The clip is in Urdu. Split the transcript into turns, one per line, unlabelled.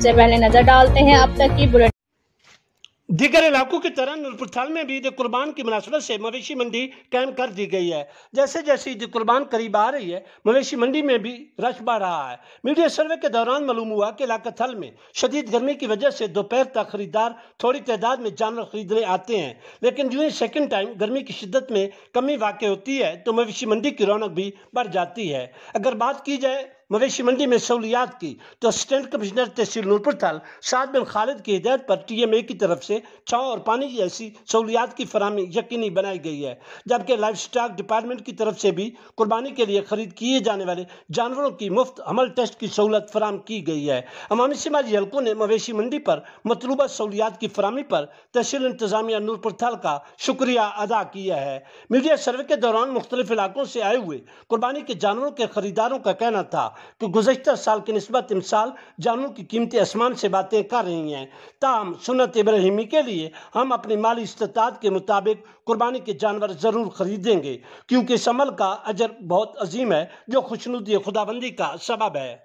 سے پہلے نظر ڈالتے ہیں اب تک کی بلٹ۔
دیگر علاقوں کی طرح نورپور تھال میں بھی عید قربان کی مناسبت سے مویشی منڈی قائم کر دی گئی ہے۔ جیسے جیسے عید قربان قریب آ رہی ہے مویشی منڈی میں بھی رش بڑھ رہا ہے۔ میڈیا سروے کے دوران معلوم ہوا کہ علاقہ تھل میں شدید گرمی کی وجہ سے دوپہر تک خریدار تھوڑی تعداد میں جانور خریدنے آتے ہیں، لیکن جو ہی سیکنڈ ٹائم گرمی کی شدت میں کمی واقع ہوتی ہے تو مویشی منڈی کی رونق بھی بڑھ جاتی ہے۔ اگر بات کی جائے مویشی منڈی میں سہولیات کی تو اسسٹنٹ کمشنر تحصیل نورپور تھل سعد بن خالد کی ہدایت پر ٹی ایم اے کی طرف سے چھاؤں اور پانی جیسی سہولیات کی فراہمی یقینی بنائی گئی ہے، جبکہ لائف سٹاک ڈپارٹمنٹ کی طرف سے بھی قربانی کے لیے خرید کیے جانے والے جانوروں کی مفت حمل ٹیسٹ کی سہولت فراہم کی گئی ہے۔ عوامی سماجی حلقوں نے مویشی منڈی پر مطلوبہ سہولیات کی فراہمی پر تحصیل انتظامیہ نورپور تھل کا شکریہ ادا کیا ہے۔ میڈیا سروے کے دوران مختلف علاقوں سے آئے ہوئے قربانی کے جانوروں کے خریداروں کا کہنا تھا کہ گزشتہ سال کی نسبت امسال جانوروں کی قیمتیں آسمان سے باتیں کر رہی ہیں، تاہم سنت ابراہیمی کے لیے ہم اپنی مالی استطاعت کے مطابق قربانی کے جانور ضرور خریدیں گے، کیونکہ اس عمل کا اجر بہت عظیم ہے جو خوشنودی خداوندی کا سبب ہے۔